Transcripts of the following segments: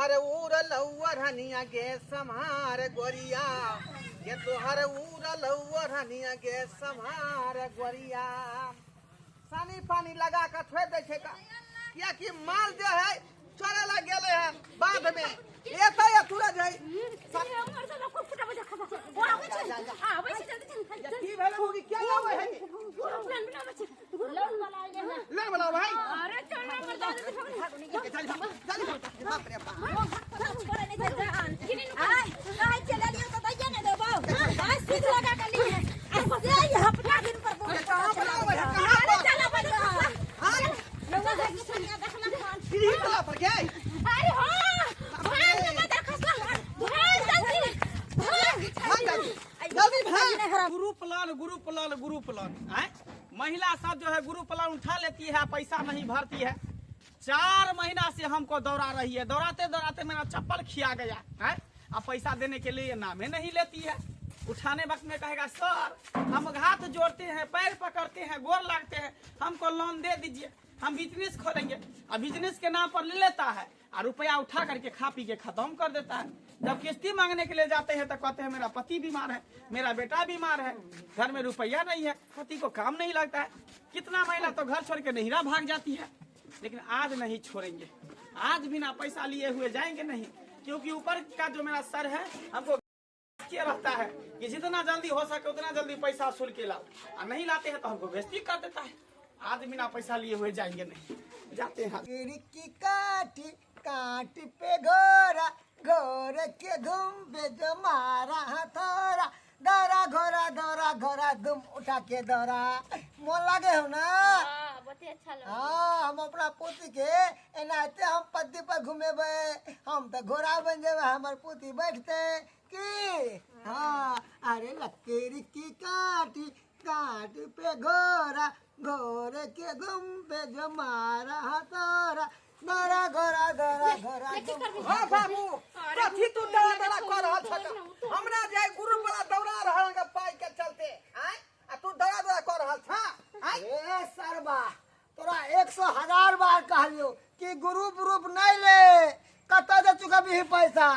तोहर उड़लौर हनिया गे समार गोरिया, ये तोहर उड़लौर हनिया गे समार गोरिया। सानी पानी लगा कर छोड़ दे का, क्या कि माल जो है चले लग गए हैं बाद में ये तो ये तुरंत है की भेल होगी क्या नाम है ले बनाओ भाई। अरे चल नंबर दे चल बाप रे बाप आई चला लियो तो दैया ने देबो आज सीध लगा कर ली है ये हफ्ता दिन पर कहां बनाओ है कहां चला बजा हां लोग है कि सोनिया देखना खान सीधी चला पर गए। अरे हां भाई मत खसा भाई जल्दी भाई गुरु प्लान हैं। महिला सब जो है गुरु प्लान उठा लेती है, पैसा नहीं भरती है। 4 महीना से हमको दौड़ा रही है, दौड़ाते दौड़ाते मेरा चप्पल खिया गया है। अब पैसा देने के लिए नामे नहीं लेती है। उठाने वक्त में कहेगा सर हम हाथ जोड़ते हैं, पैर पकड़ते हैं, गोर लागते हैं, हमको लोन दे दीजिए, हम बिजनेस खोलेंगे। अब बिजनेस के नाम पर ले लेता है और रुपया उठा करके खा पी के खत्म कर देता है। जब किस्ती मांगने के लिए जाते हैं तो कहते हैं मेरा पति बीमार है, मेरा बेटा बीमार है, घर में रुपया नहीं है, पति को काम नहीं लगता है। कितना महिला तो घर छोड़ के नहिरा भाग जाती है। लेकिन आज नहीं छोड़ेंगे, आज बिना पैसा लिए हुए जाएंगे नहीं, क्योंकि ऊपर का जो मेरा सर है हमको क्या रहता है कि जितना जल्दी हो सके उतना जल्दी पैसा वसूल के लाओ, और नहीं लाते हैं तो हमको बेइज्जती कर देता है। आज बिना पैसा लिए हुए जाएंगे नहीं, जाते हैं। की काटी काट पे घोरा घोर के धूम पे जो मारा हथौरा दौरा घोरा दौरा घोरा धूम उठा के दौरा मोन लागे हो ना। हाँ हम अपना पोती के एनाते हम पत्ती पर घूमे हम तो घोड़ा बन जाए हमार पोती बैठते की। हाँ अरे लकीर की काटी काट पे घोरा घोर के धूम पे जो मारा हथौरा दौरा घोरा दौरा घोरा। हां बाबू कथी तू दौड़ा दौड़ा कर रहल छ? हमरा जे गुरु वाला दौड़ा रहल के पाई के चलते आय आ तू दौड़ा दौड़ा कर रहल छ। ए सरबा तोरा 100,000 बार कहलियो कि ग्रुप नहीं ले, कत दे चुका भी पैसा।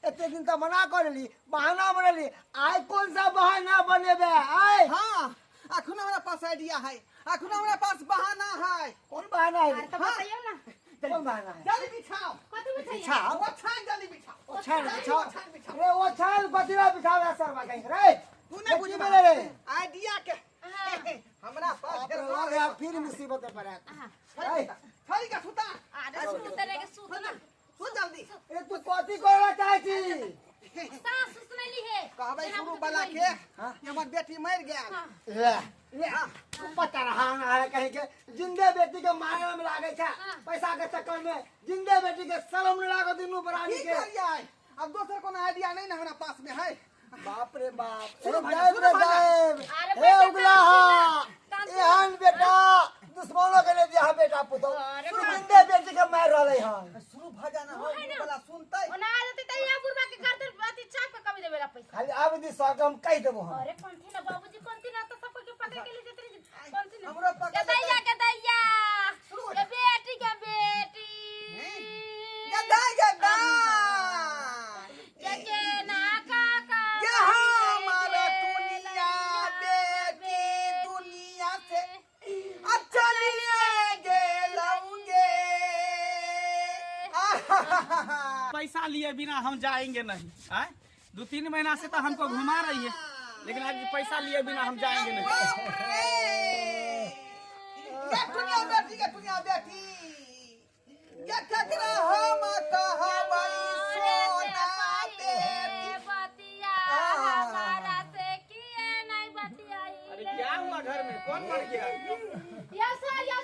इतने दिन तो मना कर ली, बहाना बनली, आय कौन सा बहाना बनेबे आय। हां अखुन हमरा पास आइडिया है, अखुन हमरा पास बहाना है। कौन बहाना है? तो बताइयो ना कौन बहाना है? जल्दी बिछाओ, कथि बिछाइए? बिछाओ वो छान जल्दी बिछाओ, ओ छान बिछाओ रे, वो छान बतिरा बिछाओ सरबा कहीं रे। तू नहीं बुझ मेरे रे आइडिया के हमरा पास फिर मुसीबत पर है। थरी का सुता अरे सुतरे के सुत ना तू जल्दी। ए तू कथि करला चाहै छी? सास सुनली है कहबै गुरु वाला के कि हमर बेटी मर गया। ले पता रहा है कहीं के जिंदे बेटी के मारे में लागे छा, पैसा के चक्कर में जिंदे बेटी के शर्म न लागो दिनु बरानी के। अब दूसरा कोनो आइडिया नहीं ना हमरा पास में है। बाप रे बाप सुनो भाई, जय सुनो भाई। हे उगला एहन बेटा दुश्मनों के लिए दिया बेटा पुतो जिंदे बेटी के मार रहले हन। शुरू भ जाना हो वाला सुनतै ओना आदत त या बुरबा के कर दे अति चाप पे कमी देबेला पैसा। खाली आब दी सक हम कह देबो हम। अरे कंठी ना बाबूजी कंठी ना तो सबको के पकड़ के ले जतरी कंठी ना हमरो पकड़ के दैया के बेटी के बेटी गदा गदा के ना काका के हमारे दुनिया बेटी दुनिया से अच्छा लिए गेलौगे। पैसा लिए बिना हम जाएंगे नहीं। 2-3 महीना से तो हमको घुमा रही है, लेकिन आज पैसा लिए बिना हम जाएंगे नहीं। ये दुनिया बेटी के दुनिया बेटी ये केकरा हम कहबै सोना बेटी। बतिया हमारा से किए नहीं बतियाई। अरे क्या हुआ घर में, कौन मर गया? यो सर ये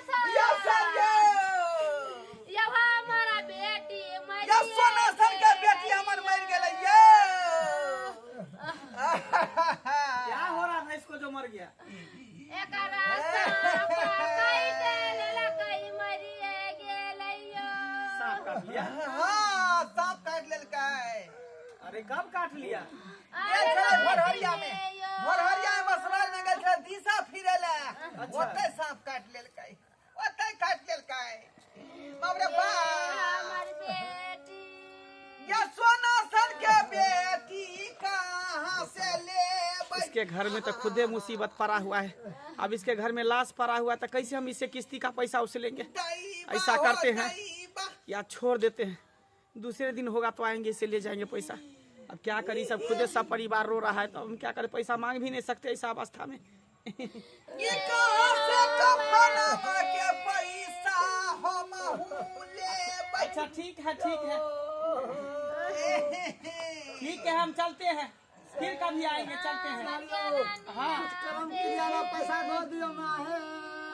सब यो हमारा बेटी मर ये सोना सर के बेटी हमर मर गेलै ये। क्या हो रहा था इसको जो मर गया? एकरा सांप काट लेला कई मरिए गेलैयो। सांप काट लिया? हां सांप काट लेलकै। अरे कब काट लिया? ये छलै भोरहरिया में मसरार में गेल छलै दिशा फिरे ले, ओतै सांप काट लेलकै, ओतै काट लेलकै। बाप रे बाप हमर बेटी क्या सोना सन के बेटी कहाँ से ले? इसके घर में तो खुदे मुसीबत पड़ा हुआ है, अब इसके घर में लाश पड़ा हुआ है तो कैसे हम इससे किस्ती का पैसा उछलेंगे? ऐसा करते हैं या छोड़ देते हैं, दूसरे दिन होगा तो आएंगे इसे ले जाएंगे पैसा। अब क्या करी, सब खुदे सब परिवार रो रहा है तो हम क्या करें, पैसा मांग भी नहीं सकते ऐसा अवस्था में। ये कहाँ से कफन के पैसा हम ले? अच्छा ठीक है ठीक है ठीक है, हम चलते हैं, फिर कभी आएंगे, चलते हैं। हाँ कर्म क्रिया वाला पैसा दो दियो ना है।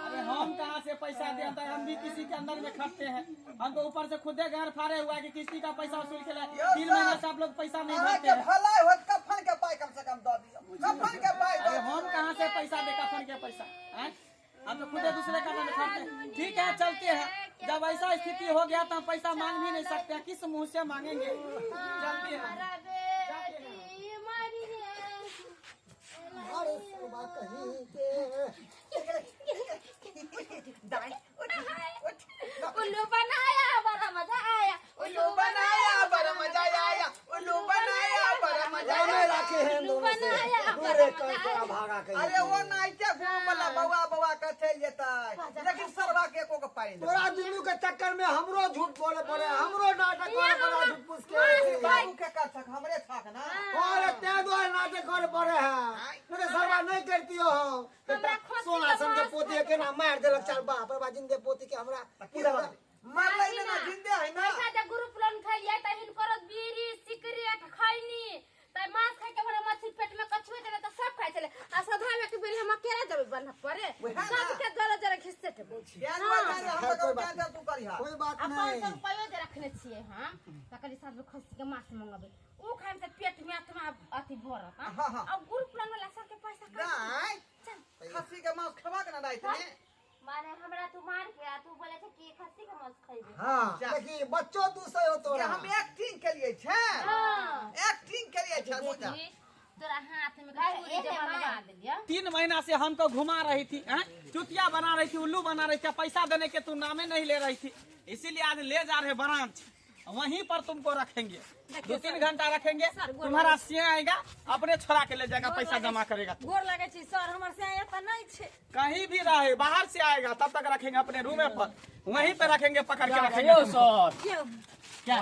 अरे हम कहाँ से पैसा देते हैं, हम भी किसी के अंदर में खटते हैं, हमको ऊपर से खुदे घर फाड़े हुआ है कि किस्ती का पैसा वसूल के लिए 3 महीने से आप लोग पैसा नहीं भरते के हैं। भलाई होत कफन के पाई कम से कम दो दियो, कफन के पाई दो। अरे हम कहाँ से पैसा दे कफन के पैसा हैं? हम तो खुदे दूसरे का नहीं खटते हैं। ठीक है चलते हैं, जब ऐसा स्थिति हो गया तो हम पैसा मांग भी नहीं सकते हैं, किस मुंह से मांगेंगे? चलते हैं। हमारा बेटी मरी है। अरे सुबह कहीं के दाई उल्लू बनाया बड़ा मजा आया, उल्लू बनाया बड़ा मजा आया, उल्लू बनाया बड़ा मजा आया। रखे हैं दोनों से पूरे कर तोरा भागा के। अरे वो नहीं के गुरु वाला बवा बवा के चल जेता, लेकिन सरवा के को पाई तोरा दुनू के चक्कर में हमरो झूठ बोले पड़े, हमरो नाटक करे पड़ा झूठ पूछ के। बाबू के का छक हमरे छक ना, और ते दो नाटक करे पड़े है, मेरे सरवा नहीं करती हो। सोना सन के पोती के ना मार देलक, चल बाप रे जिंदे पोती के हमरा मार ले ना, जिंदे है ना। पैसा दे ग्रुप लोन खाइए त हिनकर बीड़ी सिगरेट खैनी त मांस खाइ के हमरा मछली पेट में कछुए देले त सब खाइ चले आ सधा में के बेल हम अकेले देबे बन पड़े सब के जरा जरा खिस्से थे ज्ञान वाला हम तो ज्ञान तू करिहा, कोई बात अपन सब पयो दे रखने छिए हम तकली सब लोग खस्सी के मांस मंगाबे ऊ खान से पेट में आत्मा अति भरत हां अब ग्रुप लोन वाला सब के पैसा नहीं खस्सी के मांस खवा के ना दाई तने माने हमरा तू मार के तू बोले छ कि खस्सी के मांस खइबे। हां देखी बच्चो दूसरे हो तोरा, हम एक्टिंग के लिए छे, हां एक्टिंग के लिए छे बुझा। तोरा हाथ में गाड़ी जमा लगा देलिया। 3 महीना से हमको घुमा रही थी, चुतिया बना रही थी, उल्लू बना रही थी, पैसा देने के तू नामे नहीं ले रही थी, इसीलिए आज ले जा रहे ब्रांच, वहीं पर तुमको रखेंगे, 2-3 घंटा रखेंगे, तुम्हारा से आएगा अपने छोरा के ले जाएगा, पैसा जमा करेगा। गोर लगे छी सर, हमर से आया त नहीं छे, कहीं भी रहे बाहर से आएगा तब तक रखेंगे अपने रूम पर, वहीं पे रखेंगे, पकड़ के रखेंगे। सर क्या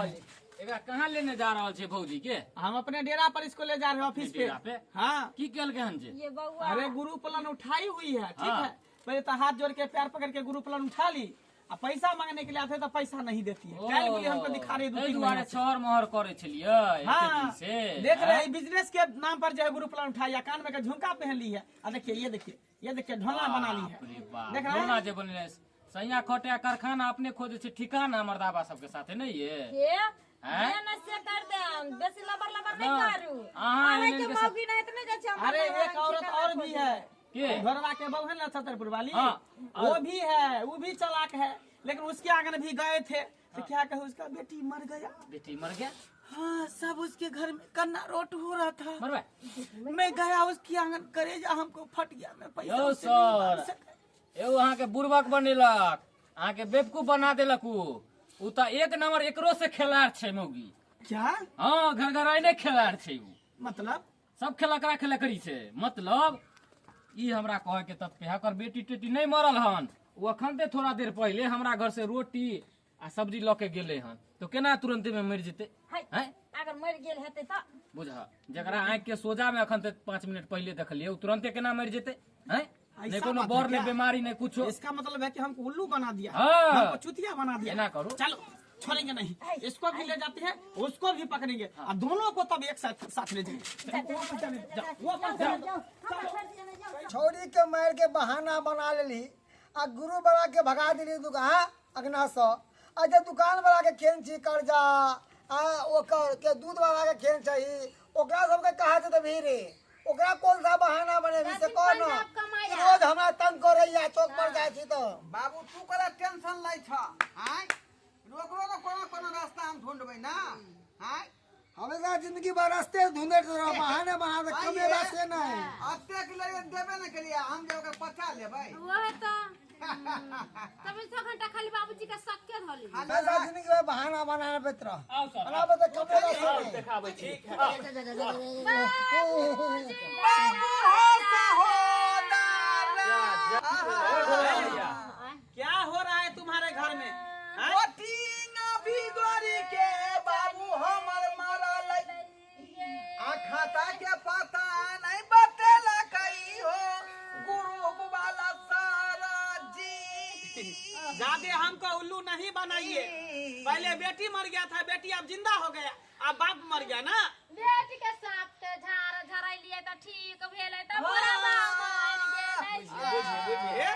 एकरा कहाँ लेने जा रहल छे भौजी के? हम अपने डेरा पर इसको ले जा रहे हैं ऑफिस पे। डेरा पे? हाँ की केलके हन जे? ये बउआ अरे गुरु प्लान उठाई हुई है, ठीक हाँ। है, पहले तो हाथ जोड़ के पैर पकड़ के गुरु प्लान उठा ली, अब पैसा मांगने के लिए आते तो पैसा नहीं देती है, कल भी हमको दिखा रही ताहि 2-3 दुआरे महीना से। छहर मोहर करे छलिए एते दिन हाँ से। देख रहे हैं बिजनेस के नाम पर जो है गुरु प्लान उठाया, कान में का झुमका पहन ली है, और देखिए ये देखिए ढोला बना ली है, देख रहे ढोला हैं? जे बनले सैया खटिया कारखाना अपने खोजे छे ठिकाना मर्दाबा सबके साथे नहीं ये के हैं? ये न से कर दे बेसी लबर नहीं ना, करू अहाँ आवे इनके के साथ- मौगी नहीं इतने जे छे। अरे एक औरत और भी है, के? घरवा के बहू है ना छतरपुर वाली, हाँ। वो भी है, वो भी चालाक है, लेकिन उसके आंगन भी गए थे तो क्या कहे, उसका बेटी मर गया। बेटी मर गया? हाँ सब उसके घर में कन्ना रोट हो रहा था, मरबे मैं गया उसकी आंगन, करेजा हमको फट गया, मैं पैसा यो उससे नहीं मांग सर सका। एगो अहाँ के बुर्बक बनेलक, अहाँ के बेवकूफ बना देलक, उ त एक नंबर एकरो से खिलाड़ छे मौगी। क्या हाँ घर घर आइने खिलाड़ छे उ, मतलब? सब खेलकरा खेला करी छे, मतलब ई हमरा कहे के तत्व है, कर बेटी टेटी नहीं मरल हन, वो अखन ते थोड़ा देर पहले हमरा घर से रोटी आ सब्जी ल के गेले हन, तो केना तुरंत में मर जेते हैं? अगर मर गेल हेते त बुझा जकरा आँख के सोजा में अखन ते 5 मिनट पहले देखलिए, उ तुरंते केना मर जेते हैं? नहीं ऐसा कोनो बात बर है नहीं क्या? बीमारी नहीं कुछ। इसका मतलब है कि हमको उल्लू बना दिया, हाँ। हमको चुतिया बना दिया। ना करो। चलो छोड़ेंगे नहीं, इसको भी ले जाते हैं, उसको भी पकड़ेंगे, और दोनों को तब एक साथ ले जाएंगे। वो पर चले जाओ, वो पर चले जाओ। छोड़ी के मार के बहाना बना लेली, आ गुरु बड़ा के भगा दिली दुकान अगना सो, आ जे दुकान वाला के खेन छी कर्जा, आ ओकर के दूध वाला के खेन चाहिए, ओकरा सबके कहा से भी रे, ओकरा कौन सा बहाना बने भी से कौन रोज हमरा तंग करैया, चौक पर जाय छी तो। बाबू तू करे टेंशन लै छ, हां रोकरो न कोनो कोनो रास्ता हम ढूंढबै ना, हां हमेशा जिंदगी भर रास्ते ढूंढे रहो, बहाने बना दे, कमेला से नहीं। अत्ते के लिए देबे न करिया, हम जे ओकर पचा लेबै। वो है तो तब 2 घंटा खाली बाबूजी का शक के धोली हमेशा जिंदगी भर बहाना बनाने पे रहो। आओ सर बना बता कमेला से नहीं। देखाबै छी क्या हो रहा है तुम्हारे घर में? हैं? ओटीना बिगड़ी के बाबू हमर मरल। आ खाता के पता नहीं बतेला कई हो, ग्रुप वाला सारा जी। ज्यादा हमको उल्लू नहीं बनाइए। पहले बेटी मर गया था, बेटी अब जिंदा हो गया, अब बाप मर गया ना। बेटी के सांप के झाड़ झराई लिए तो ठीक भेले तो बुरा बाप बुझिए,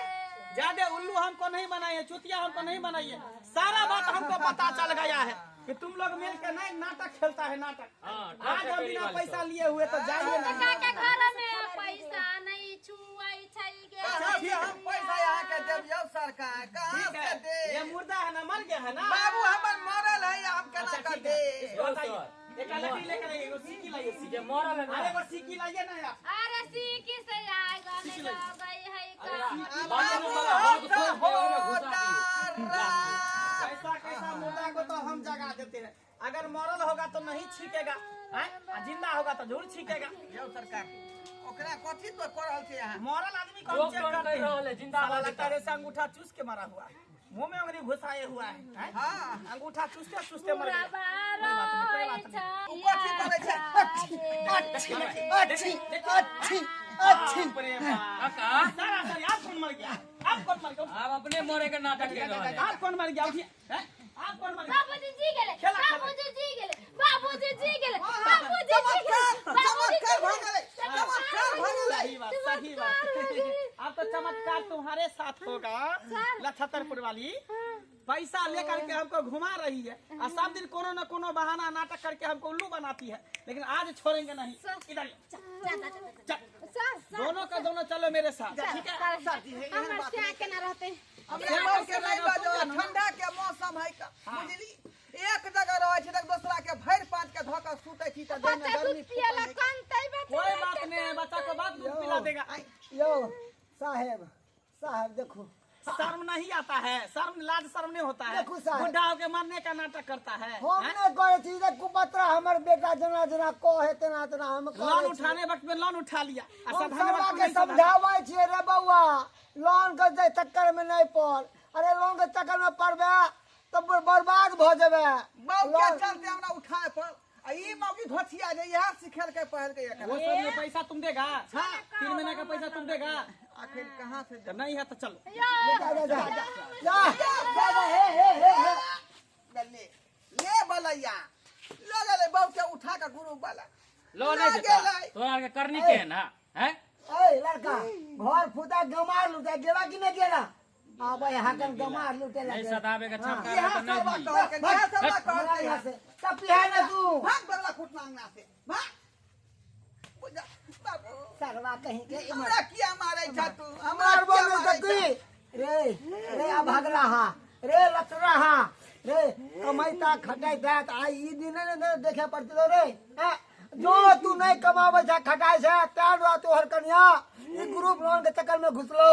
ज्यादा उल्लू हमको नहीं बनाइए, चुतिया हमको नहीं बनाइए। सारा बात हमको पता चल गया है कि तुम लोग मिल के नहीं नाटक खेलता है, नाटक। आज हम बिना पैसा लिए हुए तो जाइए ना। के घर में पैसा नहीं छुआई छई के हम पैसा यहाँ के देबियो सरकार, कहाँ ठीक से है, दे? ये मुर्दा है ना, मर गया है ना। बाबू हमर मरल है, हम केना अच्छा, कर ठीक दे? है, बताइए। एक लकड़ी लेकर आइए, एगो सीकी लाइए, सीकी। जे मरल है अरे ना एगो सीकी लाइए ना यार। अरे सीकी से आएगा नहीं लग गई है का बाबू वाला हाथ खोल के ओमे घुसा दियो। कैसा कैसा मुर्दा को तो हम जगा देते हैं। अगर मरल होगा तो नहीं छीकेगा, हैं? और जिंदा होगा तो जरूर छीकेगा। यो सरकार, ओकरा कथी तो कर रहल छै यहाँ? मरल आदमी को हम लोग चेक तो करते कह रहल है हैं। जिंदा साला हो लगता है जैसे अंगूठा चूस के मारा हुआ है, मुंह में अंगुली घुसाए हुआ है, हैं? हाँ, अंगूठा चूसते चूसते मर गया। बारो उ कथी करे छै? अच्छी अच्छी अच्छी अच्छी। बाप रे बाप। काका सारा सारी आप कौन मर गया? आप कौन मर गया? आप अपने मरे के नाटक कर रहल है। आप कौन मर गया? उठिए, हैं? आप कौन मर गया? बाबूजी जी गेले खेला, खेला। बाबूजी जी गेले बाबूजी जी गेले बाबूजी जी गेले चमत्कार भऽ गेलै, चमत्कार भऽ गेलै। सही बात, सही बात। अब तो चमत्कार तुम्हारे साथ होगा, लछतरपुर वाली। पैसा लेकर के हमको घुमा रही है और सब दिन कोनो न कोनो बहाना नाटक करके हमको उल्लू बनाती है, लेकिन आज छोड़ेंगे नहीं। इधर चल, दोनों का दोनों चलो मेरे साथ, ठीक है? हम क्या के ना रहते सेवा के नहीं बाजो, ठंडा के मौसम है का, बुझली? एक जगह रहे छै त दोसरा के भरि पाँच के धऽ के सुतै छी त देह में बच्चा गर्मी दूध पियला कौन तैबे कोई बात नहीं है, बच्चा को बाद दूध पिला देगा। यो साहेब साहेब देखो, शर्म नहीं आता है, शर्म लाज शर्म नहीं होता है। देखो साहब। बुढ़ा होके मरने का नाटक करता है, हैं? हमने करे चीज कुपत्रा हमर बेटा जना जना कहे तेना तेना हम लोन करे छी। उठाने वक्त में लोन उठा लिया और हम सधाने वक्त सबा में के नहीं सधा। समझावे छियै रे बउआ, लोन के चक्कर में नहीं पड़। अरे लोन के चक्कर में पड़बे तो बर्बाद भ जेबे। बाऊ के चलते हमरा उठाए पर आ ई मौकी धोथिया जे यह सिखेल के पहल के वो सब ये पैसा तुम देगा? 3 महीने का पैसा तुम देगा? आखिर कहां से जब नहीं है तो चलो। जा जा जा जा हे ले ले बलैया ले ले बाऊ के उठा के गुरु वाला लो नहीं देता तोरा के करनी के है ना, हैं? ए लड़का, घर फुटा गमार लुटे गेला कि नहीं गेला? अब हाकन गमार लुटे नहीं लगे। सदावे के छमका यह तो सब नहीं दी। कह के यह सब कह हमरा के यहाँ से सब पिहा ना तू। भाग बगला कुटनांगना से भाग बुझा बाबू सरवा कहीं के इमर हमरा किया मारे छ तू हमरा मार किया बोल मारे सकती रे रे आ भागला हा रे लतरा हा रे कमाईता खटाईता त आई ई दिन ने देखे पड़ती तो रे हैं? जो तू नहीं कमावे छ खटाई छ तार तोहर कन्या ई ग्रुप लोन के चक्कर में घुसलो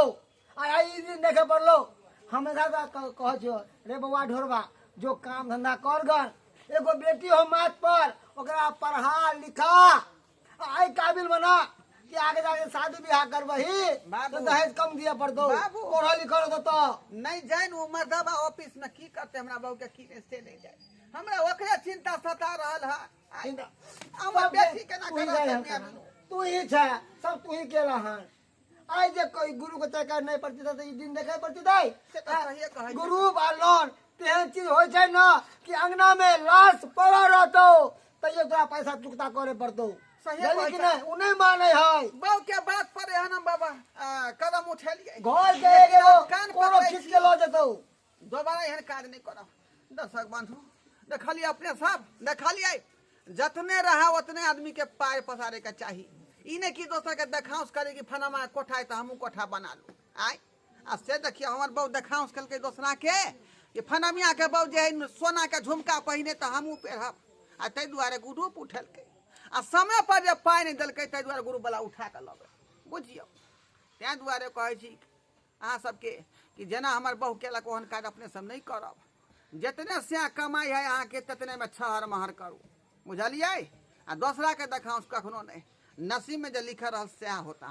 आई ई दिन देखे पड़लो। हमेशा कह छो रे बउआ ढोरबा जो काम धंधा कर गन, एगो बेटी हो माथ पर ओकरा पढ़ा लिखा आई काबिल बना कि आगे जाके शादी ब्याह करबही बाबू। तो दहेज कम दिया पड़तो, बाबू। पढ़ा लिखल हो तो नहीं जान उमर दबा ऑफिस में की करते हमरा बाबू के की से नहीं जाए हमरा ओकरे चिंता सता रहल है हमर बेटी के ना करत तू ही छे सब तू ही केला हन। आई जे कोई गुरु के चक्कर नहीं पड़ती तो ई दिन देखे पड़ती दई से तो सही कहै गुरु आ लोन तेहन चीज होय छै ना कि अंगना में लाश पड़ा रहतो तैयो तोरा पैसा चुकता करे पड़तो। सही जानी कहै कि छै। नहीं उ नहीं माने है बाबू के बात पर है ना बाबा कदम उठेलिए घर के एगो कान कोनो पकड़ै खींच छी। के लो जेतो। दोबारा एहन काज नहीं करब दर्शक बंधु देखलिए अपने सब देखलिए जतने रहा उतने आदमी के पाय पसारे के चाहिए ई नहीं कि दोसर के देखाउस करे कि फनामा कोठा है तो हमहू कोठा बना लू आय आ से देखिए हमर बहु देखाउस कल के दोसरा के कि फनमिया के बहु जे है सोना के झुमका पहिने तो हमहू पहनब आ ताहि दुआरे ग्रुप उठेलकै आ समय पर जब पाइ नहीं देलकै ताहि दुआरे ग्रुप वाला उठा के लगे बुझियौ। तैं दुआरे कहै छी अहाँ सबके कि जेना हमर बहू केलक ओहन काज अपने सब नहीं करब। जितने से कमाई है अहाँके ततने में छहर महर करू बुझलियै। आ दोसरा के देखाउस कखनो नहीं, नसीब में जो लिखल रहल सएह होता।